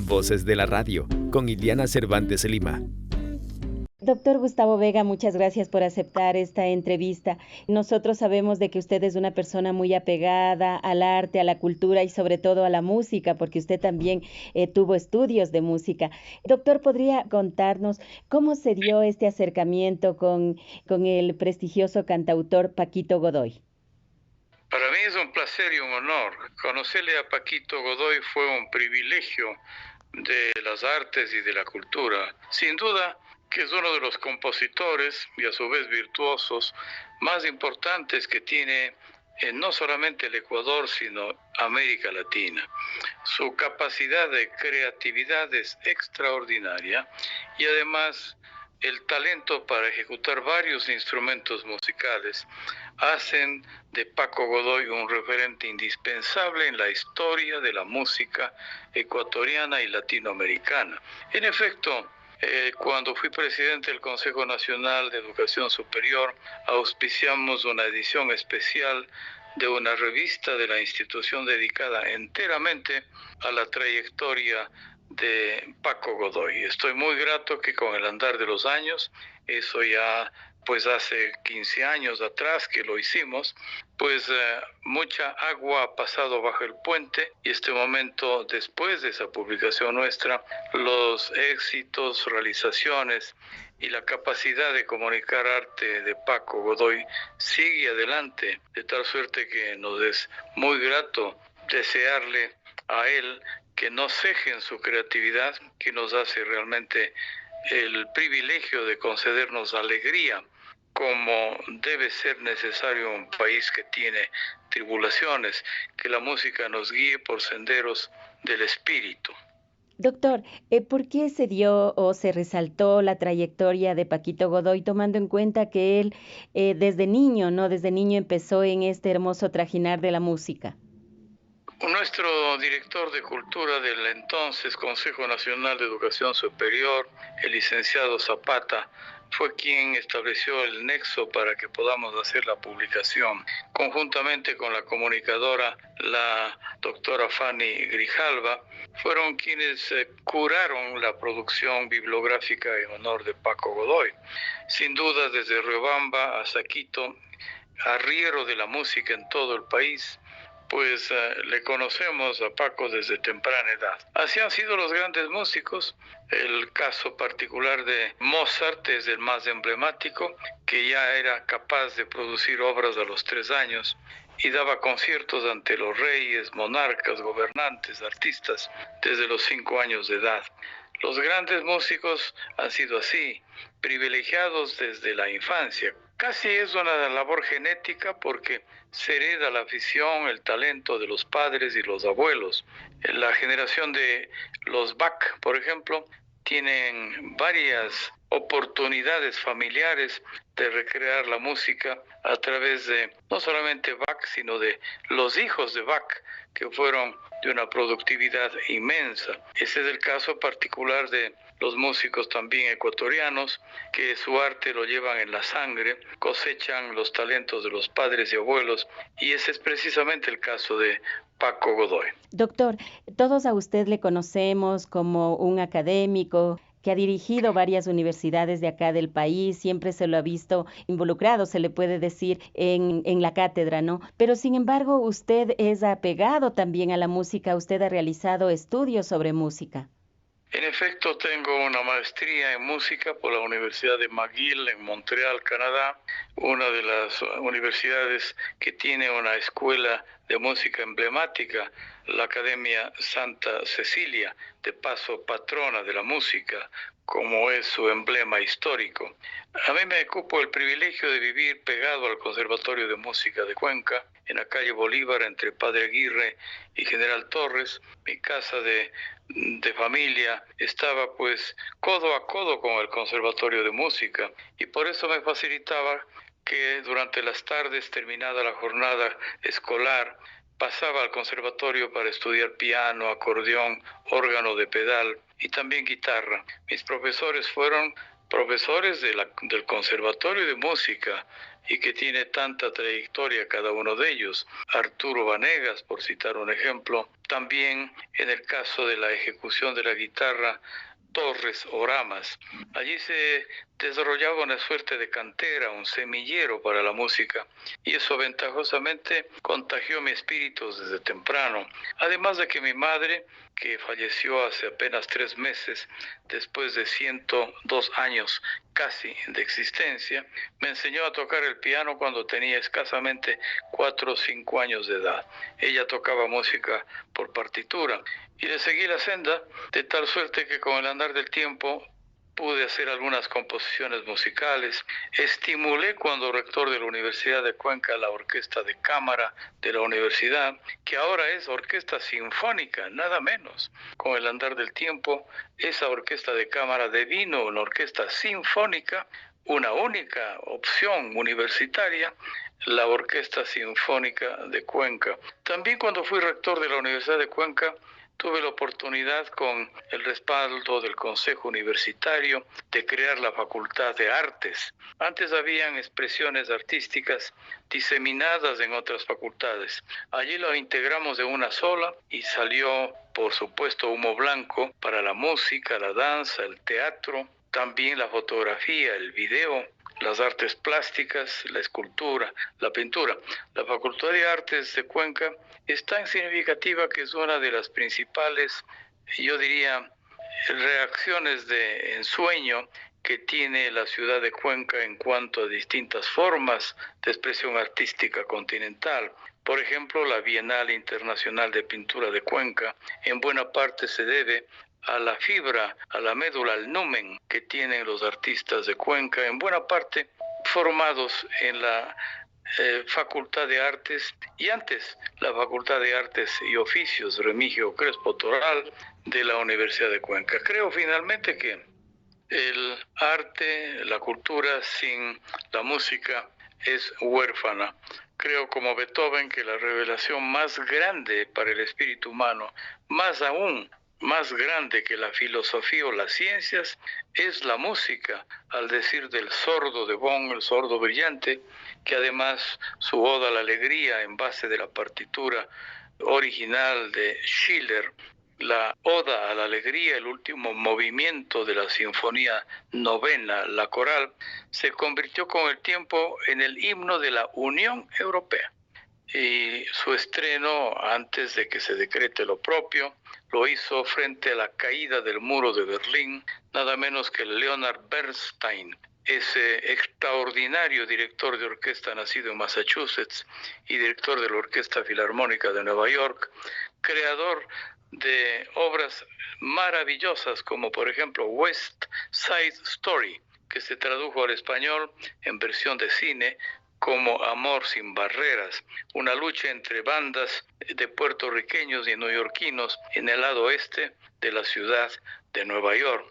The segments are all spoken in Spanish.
Voces de la Radio, con Iliana Cervantes Lima. Doctor Gustavo Vega, muchas gracias por aceptar esta entrevista. Nosotros sabemos de que usted es una persona muy apegada al arte, a la cultura y sobre todo a la música, porque usted también tuvo estudios de música. Doctor, ¿podría contarnos cómo se dio este acercamiento con el prestigioso cantautor Paquito Godoy? Para mí es un placer y un honor. Conocerle a Paquito Godoy fue un privilegio de las artes y de la cultura. Sin duda que es uno de los compositores y a su vez virtuosos más importantes que tiene no solamente el Ecuador, sino América Latina. Su capacidad de creatividad es extraordinaria y además el talento para ejecutar varios instrumentos musicales hacen de Paco Godoy un referente indispensable en la historia de la música ecuatoriana y latinoamericana. En efecto, cuando fui presidente del Consejo Nacional de Educación Superior, auspiciamos una edición especial de una revista de la institución dedicada enteramente a la trayectoria de Paco Godoy. Estoy muy grato que con el andar de los años, eso ya pues hace 15 años atrás que lo hicimos, pues mucha agua ha pasado bajo el puente y este momento, después de esa publicación nuestra, los éxitos, realizaciones y la capacidad de comunicar arte de Paco Godoy sigue adelante, de tal suerte que nos es muy grato desearle a él que no ceje en su creatividad, que nos hace realmente el privilegio de concedernos alegría, como debe ser necesario en un país que tiene tribulaciones, que la música nos guíe por senderos del espíritu. Doctor, ¿por qué se dio o se resaltó la trayectoria de Paquito Godoy, tomando en cuenta que él desde niño, ¿no? Desde niño empezó en este hermoso trajinar de la música? Nuestro director de Cultura del entonces Consejo Nacional de Educación Superior, el licenciado Zapata, fue quien estableció el nexo para que podamos hacer la publicación. Conjuntamente con la comunicadora, la doctora Fanny Grijalva, fueron quienes curaron la producción bibliográfica en honor de Paco Godoy. Sin duda, desde Riobamba hasta Quito, arriero de la música en todo el país, pues le conocemos a Paco desde temprana edad. Así han sido los grandes músicos. El caso particular de Mozart es el más emblemático, que ya era capaz de producir obras a los 3 años y daba conciertos ante los reyes, monarcas, gobernantes, artistas desde los 5 años de edad. Los grandes músicos han sido así, privilegiados desde la infancia. Casi es una labor genética porque se hereda la afición, el talento de los padres y los abuelos. La generación de los Bach, por ejemplo, tienen varias oportunidades familiares de recrear la música a través de no solamente Bach, sino de los hijos de Bach, que fueron de una productividad inmensa. Ese es el caso particular de los músicos también ecuatorianos, que su arte lo llevan en la sangre, cosechan los talentos de los padres y abuelos, y ese es precisamente el caso de Paco Godoy. Doctor, todos a usted le conocemos como un académico que ha dirigido varias universidades de acá del país, siempre se lo ha visto involucrado, se le puede decir, en la cátedra, ¿no? Pero sin embargo, usted es apegado también a la música, usted ha realizado estudios sobre música. En efecto, tengo una maestría en música por la Universidad de McGill en Montreal, Canadá, una de las universidades que tiene una escuela de música emblemática, la Academia Santa Cecilia, de paso patrona de la música, como es su emblema histórico. A mí me cupo el privilegio de vivir pegado al Conservatorio de Música de Cuenca, en la calle Bolívar, entre Padre Aguirre y General Torres. Mi casa de familia estaba pues codo a codo con el Conservatorio de Música y por eso me facilitaba que durante las tardes, terminada la jornada escolar, pasaba al conservatorio para estudiar piano, acordeón, órgano de pedal y también guitarra. Mis profesores fueron profesores del Conservatorio de Música y que tiene tanta trayectoria cada uno de ellos. Arturo Vanegas, por citar un ejemplo. También en el caso de la ejecución de la guitarra, Torres Oramas. Allí se desarrollaba una suerte de cantera, un semillero para la música, y eso ventajosamente contagió mi espíritu desde temprano. Además de que mi madre, que falleció hace apenas 3 meses, después de 102 años casi de existencia, me enseñó a tocar el piano cuando tenía escasamente 4 o 5 años de edad. Ella tocaba música por partitura y le seguí la senda, de tal suerte que con el andar del tiempo pude hacer algunas composiciones musicales. Estimulé cuando rector de la Universidad de Cuenca la orquesta de cámara de la universidad, que ahora es orquesta sinfónica, nada menos. Con el andar del tiempo, esa orquesta de cámara devino una orquesta sinfónica, una única opción universitaria, la Orquesta Sinfónica de Cuenca. También cuando fui rector de la Universidad de Cuenca, tuve la oportunidad, con el respaldo del Consejo Universitario, de crear la Facultad de Artes. Antes habían expresiones artísticas diseminadas en otras facultades. Allí lo integramos de una sola y salió, por supuesto, humo blanco para la música, la danza, el teatro, también la fotografía, el video, las artes plásticas, la escultura, la pintura. La Facultad de Artes de Cuenca es tan significativa que es una de las principales, yo diría, reacciones de ensueño que tiene la ciudad de Cuenca en cuanto a distintas formas de expresión artística continental. Por ejemplo, la Bienal Internacional de Pintura de Cuenca en buena parte se debe a la fibra, a la médula, al numen que tienen los artistas de Cuenca, en buena parte formados en la Facultad de Artes, y antes la Facultad de Artes y Oficios Remigio Crespo Toral de la Universidad de Cuenca. Creo finalmente que el arte, la cultura sin la música es huérfana. Creo, como Beethoven, que la revelación más grande para el espíritu humano, más aún más grande que la filosofía o las ciencias, es la música, al decir del sordo de Bonn, el sordo brillante, que además su Oda a la Alegría, en base de la partitura original de Schiller, la Oda a la Alegría, el último movimiento de la Sinfonía Novena, la coral, se convirtió con el tiempo en el himno de la Unión Europea. Y su estreno, antes de que se decrete lo propio, lo hizo frente a la caída del muro de Berlín, nada menos que Leonard Bernstein, ese extraordinario director de orquesta nacido en Massachusetts y director de la Orquesta Filarmónica de Nueva York, creador de obras maravillosas como por ejemplo West Side Story, que se tradujo al español en versión de cine como Amor sin barreras, una lucha entre bandas de puertorriqueños y neoyorquinos en el lado oeste de la ciudad de Nueva York,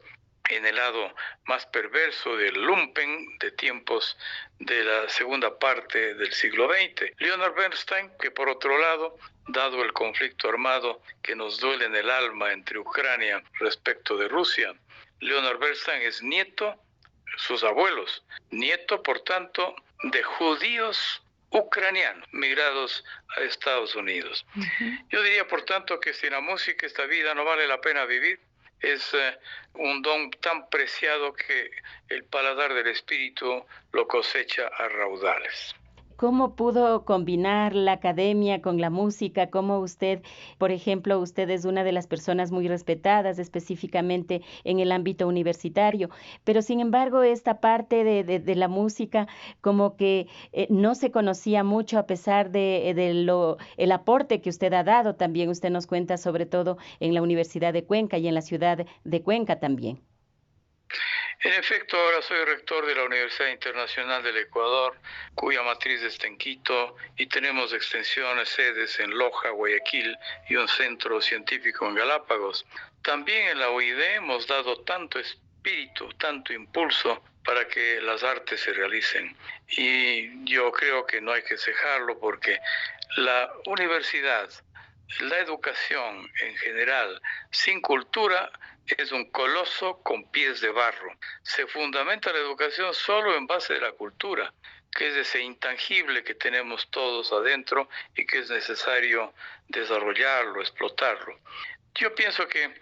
en el lado más perverso del lumpen de tiempos de la segunda parte del siglo XX. Leonard Bernstein, que por otro lado, dado el conflicto armado que nos duele en el alma entre Ucrania respecto de Rusia, Leonard Bernstein es nieto, sus abuelos, nieto por tanto de judíos ucranianos migrados a Estados Unidos. Yo diría por tanto que sin la música esta vida no vale la pena vivir. Es un don tan preciado que el paladar del espíritu lo cosecha a raudales. ¿Cómo pudo combinar la academia con la música? ¿Cómo usted, por ejemplo, usted es una de las personas muy respetadas específicamente en el ámbito universitario, pero sin embargo esta parte de la música como que no se conocía mucho a pesar de el aporte que usted ha dado? También usted nos cuenta sobre todo en la Universidad de Cuenca y en la ciudad de Cuenca también. En efecto, ahora soy rector de la Universidad Internacional del Ecuador, cuya matriz está en Quito, y tenemos extensiones, sedes en Loja, Guayaquil y un centro científico en Galápagos. También en la UID hemos dado tanto espíritu, tanto impulso para que las artes se realicen. Y yo creo que no hay que cejarlo porque la universidad, la educación en general, sin cultura, es un coloso con pies de barro. Se fundamenta la educación solo en base de la cultura. que es ese intangible que tenemos todos adentro y que es necesario desarrollarlo, explotarlo. Yo pienso que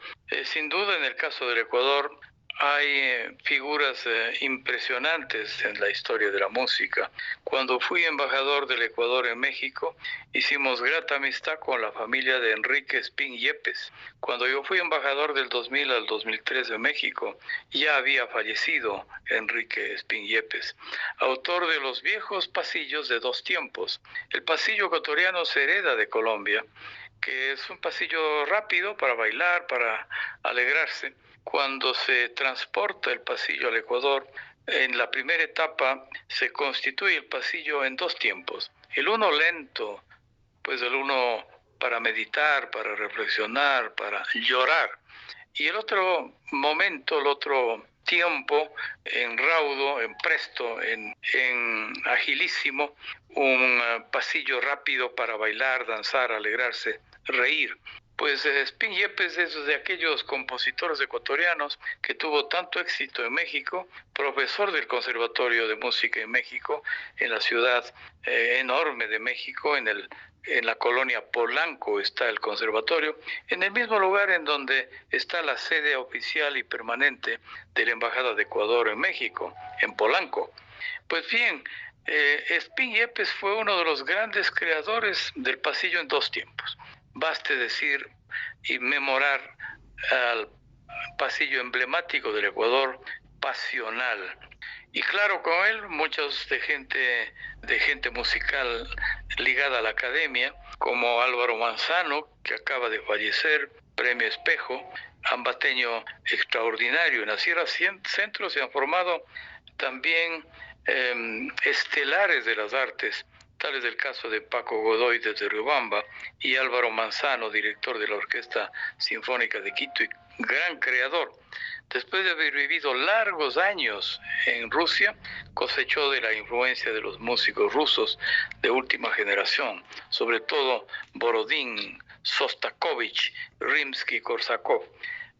sin duda en el caso del Ecuador hay figuras impresionantes en la historia de la música. Cuando fui embajador del Ecuador en México, hicimos grata amistad con la familia de Enrique Espín Yepes. Cuando yo fui embajador del 2000 al 2003 en México, ya había fallecido Enrique Espín Yepes, autor de los viejos pasillos de dos tiempos. El pasillo ecuatoriano se hereda de Colombia, que es un pasillo rápido para bailar, para alegrarse. Cuando se transporta el pasillo al Ecuador, en la primera etapa se constituye el pasillo en dos tiempos. El uno lento, pues el uno para meditar, para reflexionar, para llorar. Y el otro momento, el otro tiempo, en raudo, en presto, en agilísimo, un pasillo rápido para bailar, danzar, alegrarse, reír. Pues Espín Yepes es de aquellos compositores ecuatorianos que tuvo tanto éxito en México, profesor del Conservatorio de Música en México, en la ciudad enorme de México, en la colonia Polanco está el conservatorio, en el mismo lugar en donde está la sede oficial y permanente de la Embajada de Ecuador en México, en Polanco. Pues bien, Espín Yepes fue uno de los grandes creadores del pasillo en dos tiempos. Baste decir y memorar al pasillo emblemático del Ecuador, pasional. Y claro, con él muchos de gente musical ligada a la academia, como Álvaro Manzano, que acaba de fallecer, Premio Espejo, ambateño extraordinario. En la Sierra Centro se han formado también estelares de las artes, tal es el caso de Paco Godoy desde Riobamba y Álvaro Manzano, director de la Orquesta Sinfónica de Quito y gran creador. Después de haber vivido largos años en Rusia, cosechó de la influencia de los músicos rusos de última generación, sobre todo Borodín, Sostakovich, Rimsky-Korsakov.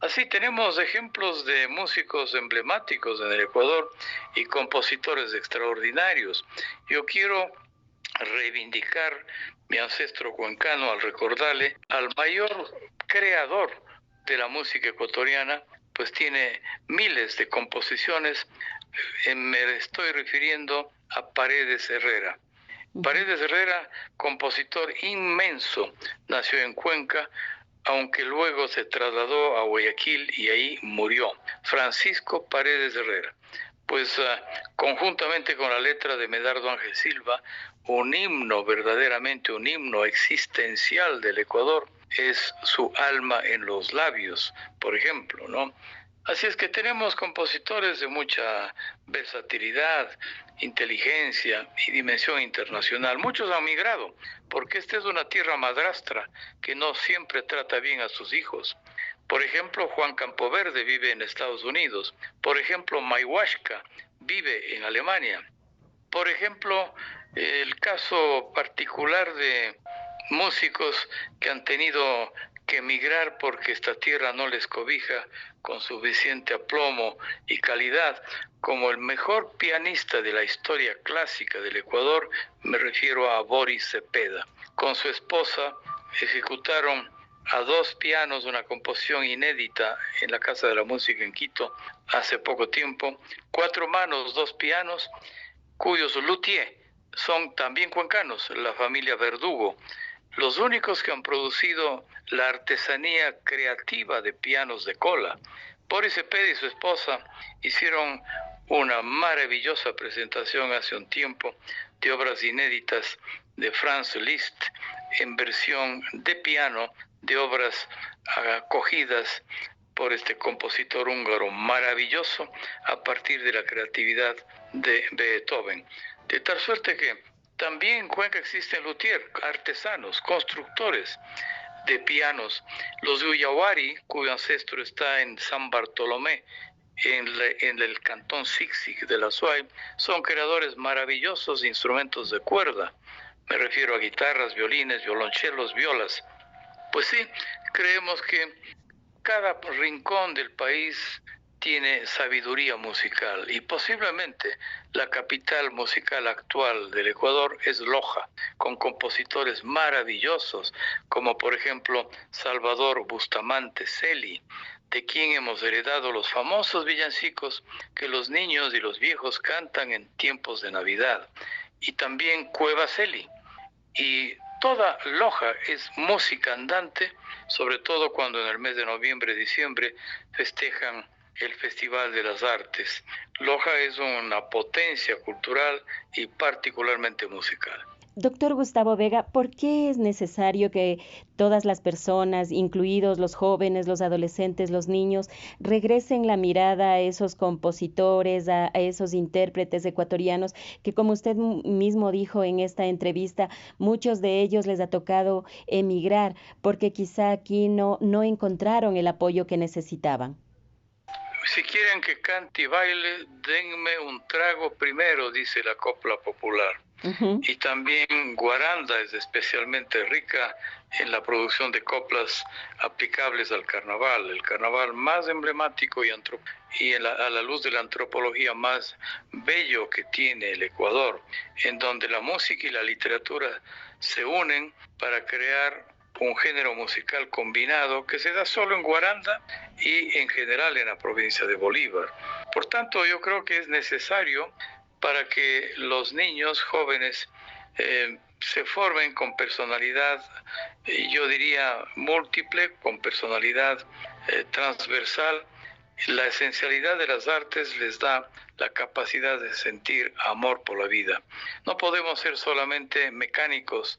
Así tenemos ejemplos de músicos emblemáticos en el Ecuador y compositores extraordinarios. Yo quiero reivindicar mi ancestro cuencano al recordarle al mayor creador de la música ecuatoriana, pues tiene miles de composiciones. Me estoy refiriendo a Paredes Herrera. Paredes Herrera, compositor inmenso, nació en Cuenca, aunque luego se trasladó a Guayaquil y ahí murió. Francisco Paredes Herrera. Pues conjuntamente con la letra de Medardo Ángel Silva, un himno, verdaderamente un himno existencial del Ecuador, es Su alma en los labios, por ejemplo, ¿no? Así es que tenemos compositores de mucha versatilidad, inteligencia y dimensión internacional. Muchos han migrado, porque esta es una tierra madrastra que no siempre trata bien a sus hijos. Por ejemplo, Juan Campoverde vive en Estados Unidos. Por ejemplo, Mayhuashka vive en Alemania. Por ejemplo, el caso particular de músicos que han tenido que emigrar porque esta tierra no les cobija con suficiente aplomo y calidad, como el mejor pianista de la historia clásica del Ecuador, me refiero a Boris Cepeda. Con su esposa ejecutaron a dos pianos una composición inédita en la Casa de la Música en Quito hace poco tiempo, 4 manos, 2 pianos, cuyos luthiers son también cuencanos, la familia Verdugo, los únicos que han producido la artesanía creativa de pianos de cola. Boris Cepeda y su esposa hicieron una maravillosa presentación hace un tiempo de obras inéditas de Franz Liszt en versión de piano, de obras acogidas por este compositor húngaro maravilloso a partir de la creatividad de Beethoven. De tal suerte que también en Cuenca existen luthiers, artesanos, constructores de pianos. Los de Ullawari, cuyo ancestro está en San Bartolomé, en el cantón Sixig de la Suay, son creadores maravillosos de instrumentos de cuerda. Me refiero a guitarras, violines, violonchelos, violas. Pues sí, creemos que cada rincón del país tiene sabiduría musical y posiblemente la capital musical actual del Ecuador es Loja, con compositores maravillosos como por ejemplo Salvador Bustamante Celi, de quien hemos heredado los famosos villancicos que los niños y los viejos cantan en tiempos de Navidad, y también Cueva Celi. Y toda Loja es música andante, sobre todo cuando en el mes de noviembre, diciembre festejan el Festival de las Artes. Loja es una potencia cultural y particularmente musical. Doctor Gustavo Vega, ¿por qué es necesario que todas las personas, incluidos los jóvenes, los adolescentes, los niños, regresen la mirada a esos compositores, a esos intérpretes ecuatorianos que, como usted mismo dijo en esta entrevista, muchos de ellos les ha tocado emigrar porque quizá aquí no encontraron el apoyo que necesitaban? Si quieren que cante y baile, denme un trago primero, dice la copla popular. Y también Guaranda es especialmente rica en la producción de coplas aplicables al carnaval, el carnaval más emblemático y a la luz de la antropología más bello que tiene el Ecuador, en donde la música y la literatura se unen para crear un género musical combinado que se da solo en Guaranda y en general en la provincia de Bolívar. Por tanto, yo creo que es necesario para que los niños jóvenes se formen con personalidad, yo diría múltiple, con personalidad transversal. La esencialidad de las artes les da la capacidad de sentir amor por la vida. No podemos ser solamente mecánicos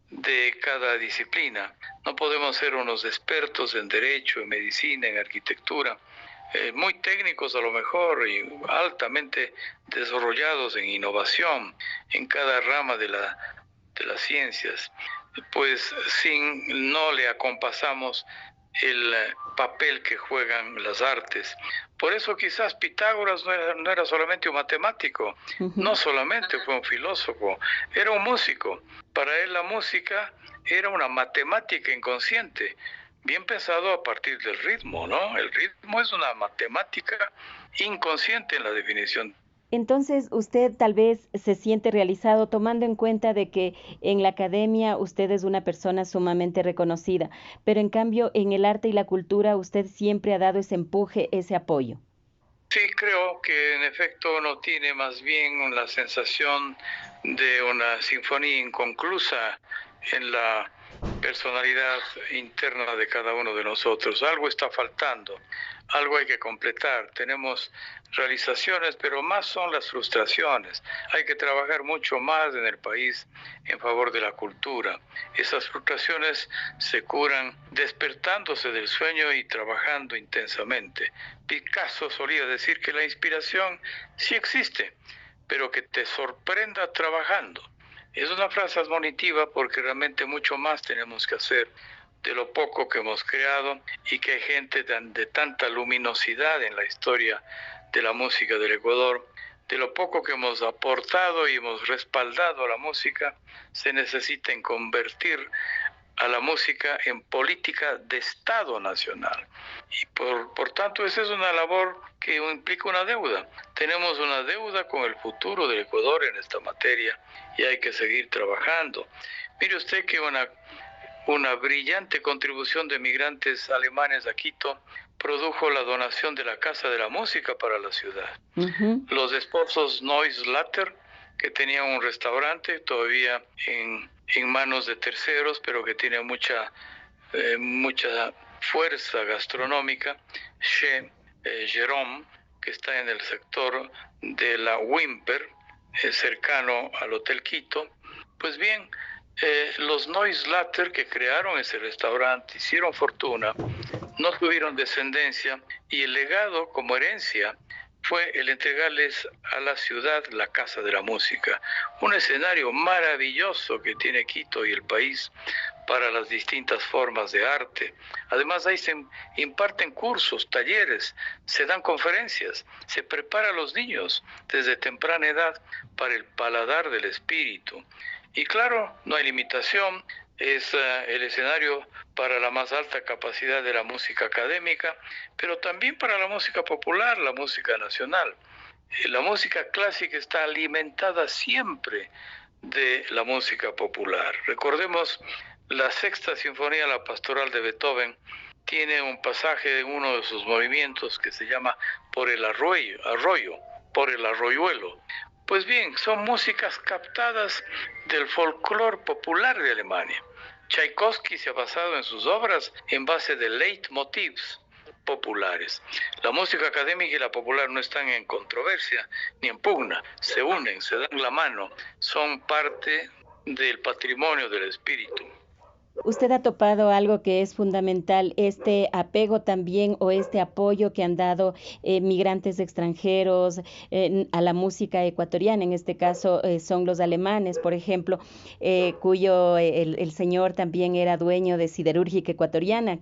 de cada disciplina, no podemos ser unos expertos en derecho, en medicina, en arquitectura, muy técnicos a lo mejor y altamente desarrollados en innovación en cada rama de las ciencias, pues no le acompasamos el papel que juegan las artes. Por eso quizás Pitágoras no era solamente un matemático, no solamente fue un filósofo, era un músico. Para él la música era una matemática inconsciente, bien pensado a partir del ritmo, ¿no? El ritmo es una matemática inconsciente en la definición. Entonces, usted tal vez se siente realizado tomando en cuenta de que en la academia usted es una persona sumamente reconocida, pero en cambio en el arte y la cultura usted siempre ha dado ese empuje, ese apoyo. Sí, creo que en efecto uno tiene más bien la sensación de una sinfonía inconclusa en la personalidad interna de cada uno de nosotros. Algo está faltando, algo hay que completar. Tenemos realizaciones, pero más son las frustraciones. Hay que trabajar mucho más en el país en favor de la cultura. Esas frustraciones se curan despertándose del sueño y trabajando intensamente. Picasso solía decir que la inspiración sí existe, pero que te sorprenda trabajando. Es una frase admonitiva porque realmente mucho más tenemos que hacer de lo poco que hemos creado y que hay gente de tanta luminosidad en la historia de la música del Ecuador. De lo poco que hemos aportado y hemos respaldado a la música, se necesita en convertir a la música en política de Estado nacional. Y por tanto, esa es una labor que implica una deuda. Tenemos una deuda con el futuro del Ecuador en esta materia y hay que seguir trabajando. Mire usted que una brillante contribución de migrantes alemanes a Quito produjo la donación de la Casa de la Música para la ciudad. Los esposos Neuslatter, que tenían un restaurante todavía en manos de terceros, pero que tiene mucha fuerza gastronómica, Chez Jérôme, que está en el sector de la Wimper, cercano al Hotel Quito. Pues bien, los Neuslatter que crearon ese restaurante hicieron fortuna, no tuvieron descendencia y el legado como herencia fue el entregarles a la ciudad la Casa de la Música, un escenario maravilloso que tiene Quito y el país para las distintas formas de arte. Además ahí se imparten cursos, talleres, se dan conferencias, se prepara a los niños desde temprana edad para el paladar del espíritu. Y claro, no hay limitación es el escenario para la más alta capacidad de la música académica, pero también para la música popular, la música nacional. La música clásica está alimentada siempre de la música popular. Recordemos la Sexta Sinfonía, la Pastoral de Beethoven, tiene un pasaje en uno de sus movimientos que se llama Por el arroyo, por el arroyuelo. Pues bien, son músicas captadas del folclore popular de Alemania. Tchaikovsky se ha basado en sus obras en base de leitmotivs populares. La música académica y la popular no están en controversia ni en pugna, se unen, se dan la mano, son parte del patrimonio del espíritu. Usted ha topado algo que es fundamental, este apego también o este apoyo que han dado migrantes extranjeros a la música ecuatoriana, en este caso son los alemanes, por ejemplo, cuyo el señor también era dueño de Siderúrgica Ecuatoriana,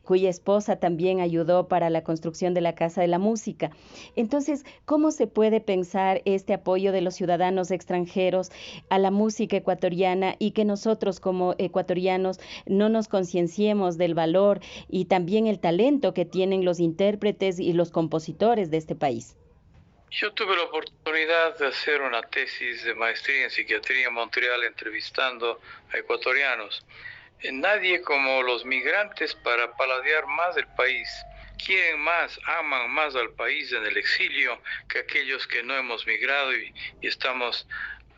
cuya esposa también ayudó para la construcción de la Casa de la Música. Entonces, ¿cómo se puede pensar este apoyo de los ciudadanos extranjeros a la música ecuatoriana y que nosotros como ecuatorianos no nos concienciemos del valor y también el talento que tienen los intérpretes y los compositores de este país? Yo tuve la oportunidad de hacer una tesis de maestría en psiquiatría en Montreal entrevistando a ecuatorianos. Nadie como los migrantes para paladear más el país. Quieren más, aman más al país en el exilio que aquellos que no hemos migrado y estamos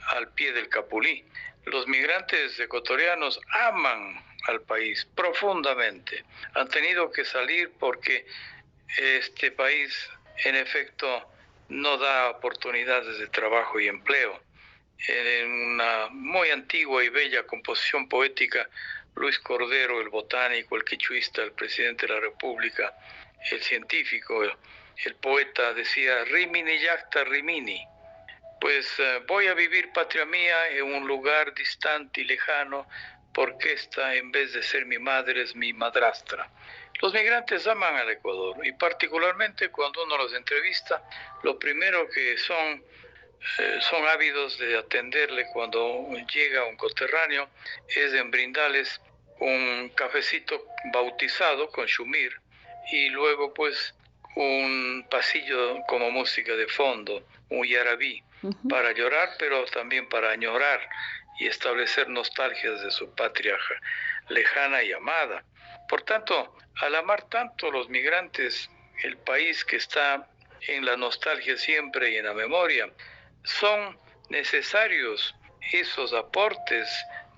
al pie del Capulí. Los migrantes ecuatorianos aman al país profundamente. Han tenido que salir porque este país, en efecto, no da oportunidades de trabajo y empleo. En una muy antigua y bella composición poética, Luis Cordero, el botánico, el quichuista, el presidente de la República, el científico, el poeta, decía Rimini yacta rimini. Pues voy a vivir, patria mía, en un lugar distante y lejano, porque esta, en vez de ser mi madre, es mi madrastra. Los migrantes aman al Ecuador, y particularmente cuando uno los entrevista, lo primero que son ávidos de atenderle cuando llega un coterráneo, es en brindarles un cafecito bautizado con shumir, y luego pues un pasillo como música de fondo, un yarabí, para llorar, pero también para añorar y establecer nostalgias de su patria lejana y amada. Por tanto, al amar tanto los migrantes, el país que está en la nostalgia siempre y en la memoria, son necesarios esos aportes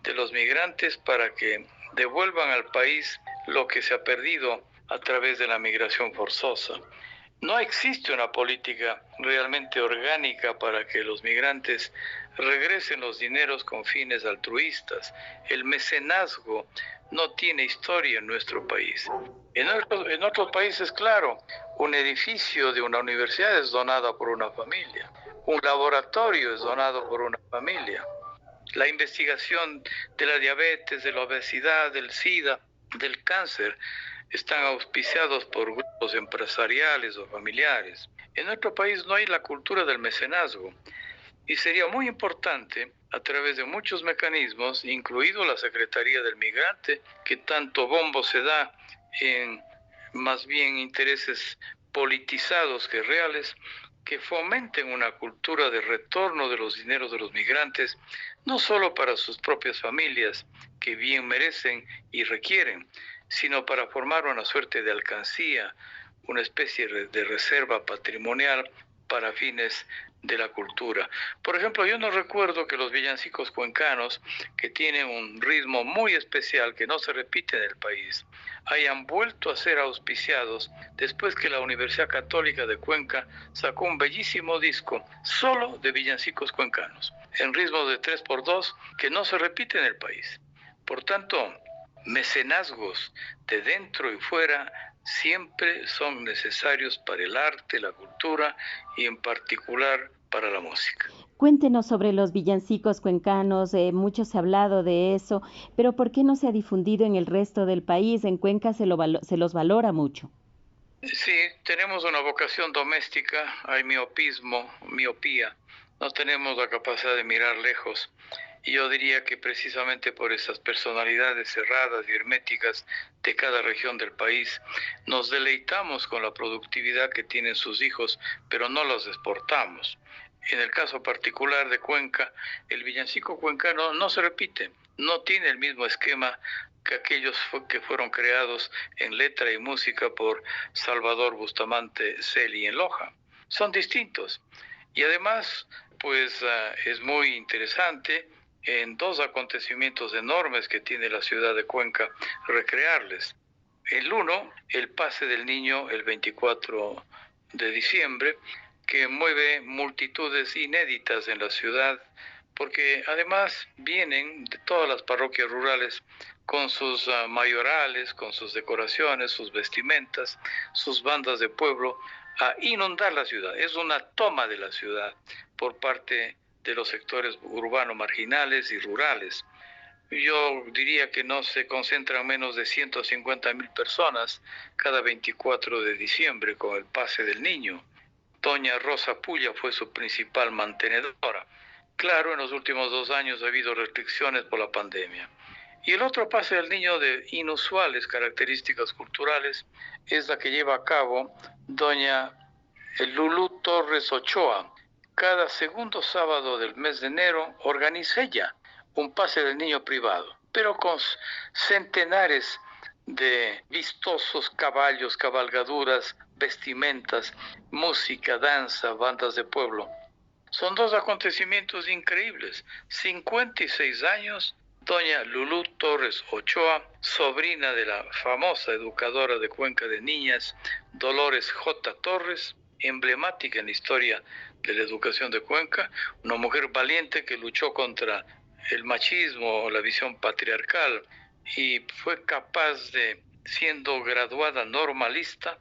de los migrantes para que devuelvan al país lo que se ha perdido a través de la migración forzosa. No existe una política realmente orgánica para que los migrantes regresen los dineros con fines altruistas. El mecenazgo no tiene historia en nuestro país. En otros países, claro, un edificio de una universidad es donado por una familia, un laboratorio es donado por una familia. La investigación de la diabetes, de la obesidad, del SIDA, del cáncer, están auspiciados por grupos empresariales o familiares. En nuestro país no hay la cultura del mecenazgo y sería muy importante, a través de muchos mecanismos, incluido la Secretaría del Migrante, que tanto bombo se da en más bien intereses politizados que reales, que fomenten una cultura de retorno de los dineros de los migrantes, no solo para sus propias familias, que bien merecen y requieren, sino para formar una suerte de alcancía, una especie de reserva patrimonial para fines de la cultura. Por ejemplo, yo no recuerdo que los villancicos cuencanos, que tienen un ritmo muy especial que no se repite en el país, hayan vuelto a ser auspiciados después que la Universidad Católica de Cuenca sacó un bellísimo disco solo de villancicos cuencanos, en ritmo de 3x2, que no se repite en el país. Por tanto, mecenazgos de dentro y fuera siempre son necesarios para el arte, la cultura y en particular para la música. Cuéntenos sobre los villancicos cuencanos, mucho se ha hablado de eso, pero ¿por qué no se ha difundido en el resto del país? En Cuenca se los valora mucho. Sí, tenemos una vocación doméstica, hay miopía, no tenemos la capacidad de mirar lejos Y yo diría que precisamente por esas personalidades cerradas y herméticas de cada región del país, nos deleitamos con la productividad que tienen sus hijos, pero no los exportamos. En el caso particular de Cuenca, el villancico cuencano no se repite, no tiene el mismo esquema que aquellos que fueron creados en letra y música por Salvador Bustamante Celi en Loja. Son distintos. Y además, pues es muy interesante en dos acontecimientos enormes que tiene la ciudad de Cuenca recrearles. El uno, el pase del niño el 24 de diciembre, que mueve multitudes inéditas en la ciudad, porque además vienen de todas las parroquias rurales con sus mayorales, con sus decoraciones, sus vestimentas, sus bandas de pueblo, a inundar la ciudad. Es una toma de la ciudad por parte de los sectores urbanos marginales y rurales. Yo diría que no se concentran menos de 150.000 personas cada 24 de diciembre con el pase del niño. Doña Rosa Pulla fue su principal mantenedora. Claro, en los últimos 2 años ha habido restricciones por la pandemia. Y el otro pase del niño de inusuales características culturales es la que lleva a cabo doña Lulú Torres Ochoa. Cada segundo sábado del mes de enero organiza ella un pase del niño privado, pero con centenares de vistosos caballos, cabalgaduras, vestimentas, música, danza, bandas de pueblo. Son dos acontecimientos increíbles. 56 años, doña Lulú Torres Ochoa, sobrina de la famosa educadora de Cuenca de niñas, Dolores J. Torres, emblemática en la historia de la educación de Cuenca, una mujer valiente que luchó contra el machismo, la visión patriarcal, y fue capaz de, siendo graduada normalista,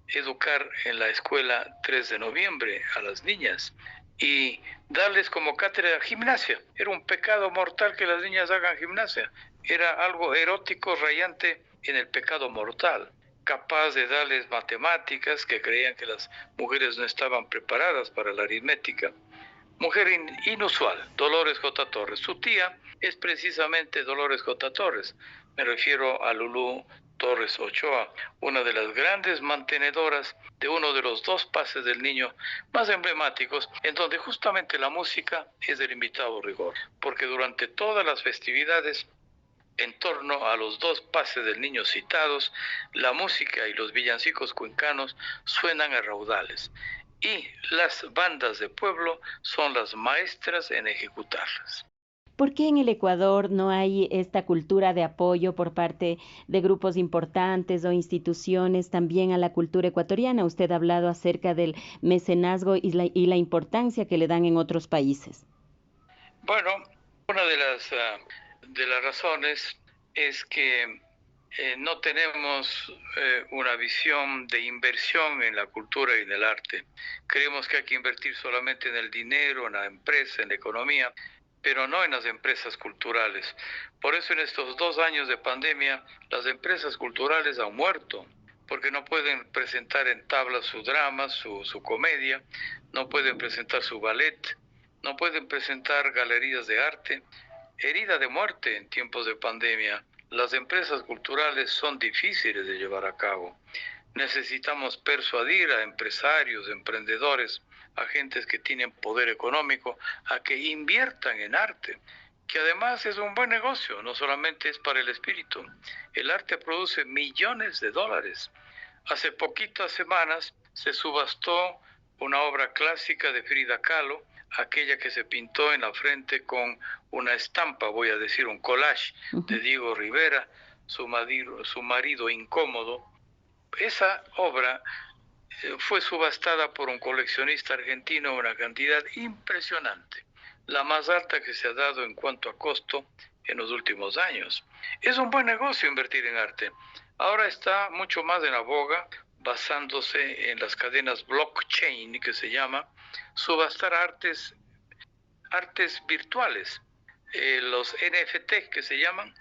educar en la escuela 3 de noviembre a las niñas y darles como cátedra gimnasia. Era un pecado mortal que las niñas hagan gimnasia. Era algo erótico rayante en el pecado mortal. Capaz de darles matemáticas, que creían que las mujeres no estaban preparadas para la aritmética. Mujer inusual, Dolores J. Torres. Su tía es precisamente Dolores J. Torres. Me refiero a Lulú Torres Ochoa, una de las grandes mantenedoras de uno de los dos pases del niño más emblemáticos, en donde justamente la música es del invitado rigor, porque durante todas las festividades, en torno a los dos pases del niño citados, la música y los villancicos cuencanos suenan a raudales, y las bandas de pueblo son las maestras en ejecutarlas. ¿Por qué en el Ecuador no hay esta cultura de apoyo por parte de grupos importantes o instituciones también a la cultura ecuatoriana? Usted ha hablado acerca del mecenazgo y la importancia que le dan en otros países. Bueno, una de las razones es que no tenemos una visión de inversión en la cultura y en el arte. Creemos que hay que invertir solamente en el dinero, en la empresa, en la economía, pero no en las empresas culturales. Por eso en estos 2 años de pandemia, las empresas culturales han muerto, porque no pueden presentar en tablas su drama, su comedia, no pueden presentar su ballet, no pueden presentar galerías de arte. Herida de muerte en tiempos de pandemia. Las empresas culturales son difíciles de llevar a cabo. Necesitamos persuadir a empresarios, emprendedores, a gentes que tienen poder económico, a que inviertan en arte, que además es un buen negocio, no solamente es para el espíritu. El arte produce millones de dólares. Hace poquitas semanas se subastó una obra clásica de Frida Kahlo, aquella que se pintó en la frente con una estampa, voy a decir un collage, de Diego Rivera, su marido incómodo. Esa obra fue subastada por un coleccionista argentino una cantidad impresionante, la más alta que se ha dado en cuanto a costo en los últimos años. Es un buen negocio invertir en arte. Ahora está mucho más en la boga, basándose en las cadenas blockchain, que se llama, subastar artes virtuales, los NFT que se llaman,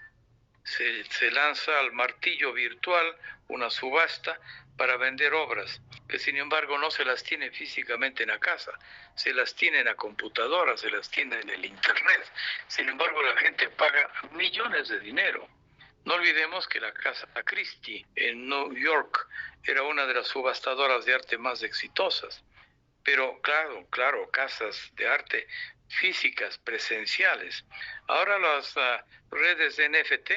se lanza al martillo virtual una subasta para vender obras, que sin embargo no se las tiene físicamente en la casa, se las tiene en la computadora, se las tiene en el internet. Sin embargo, la gente paga millones de dinero. No olvidemos que la Casa Christie en New York era una de las subastadoras de arte más exitosas. Pero claro, casas de arte físicas, presenciales. Ahora las redes de NFT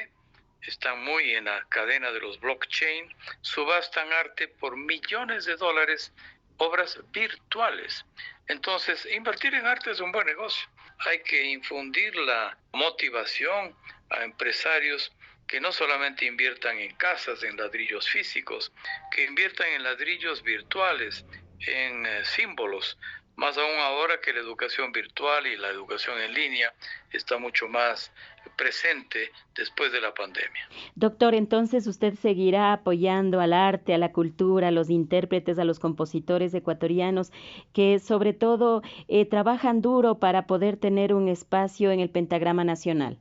están muy en la cadena de los blockchain, subastan arte por millones de dólares, obras virtuales. Entonces, invertir en arte es un buen negocio. Hay que infundir la motivación a empresarios que no solamente inviertan en casas, en ladrillos físicos, que inviertan en ladrillos virtuales, en símbolos, más aún ahora que la educación virtual y la educación en línea está mucho más presente después de la pandemia. Doctor, entonces usted seguirá apoyando al arte, a la cultura, a los intérpretes, a los compositores ecuatorianos que sobre todo trabajan duro para poder tener un espacio en el pentagrama nacional.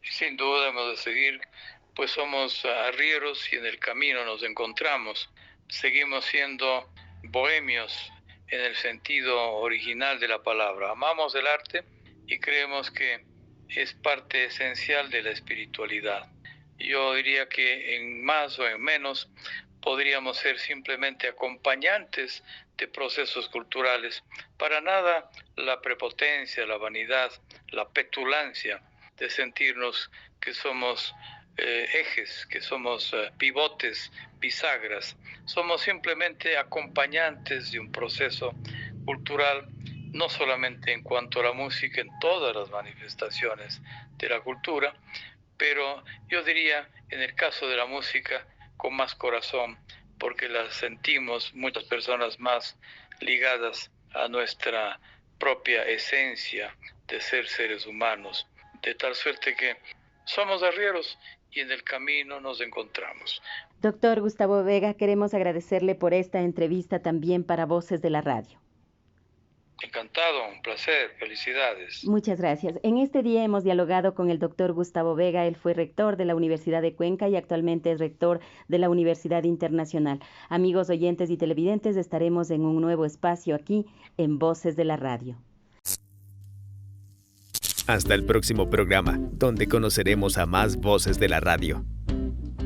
Sin duda hemos de seguir, pues somos arrieros y en el camino nos encontramos. Seguimos siendo bohemios en el sentido original de la palabra. Amamos el arte y creemos que es parte esencial de la espiritualidad. Yo diría que en más o en menos podríamos ser simplemente acompañantes de procesos culturales. Para nada la prepotencia, la vanidad, la petulancia de sentirnos que somos ejes, que somos pivotes, bisagras. Somos simplemente acompañantes de un proceso cultural, no solamente en cuanto a la música, en todas las manifestaciones de la cultura, pero yo diría, en el caso de la música, con más corazón, porque la sentimos muchas personas más ligadas a nuestra propia esencia de ser seres humanos, de tal suerte que somos arrieros y en el camino nos encontramos. Doctor Gustavo Vega, queremos agradecerle por esta entrevista también para Voces de la Radio. Encantado, un placer, felicidades. Muchas gracias. En este día hemos dialogado con el doctor Gustavo Vega. Él fue rector de la Universidad de Cuenca y actualmente es rector de la Universidad Internacional. Amigos oyentes y televidentes, estaremos en un nuevo espacio aquí en Voces de la Radio. Hasta el próximo programa, donde conoceremos a más voces de la radio.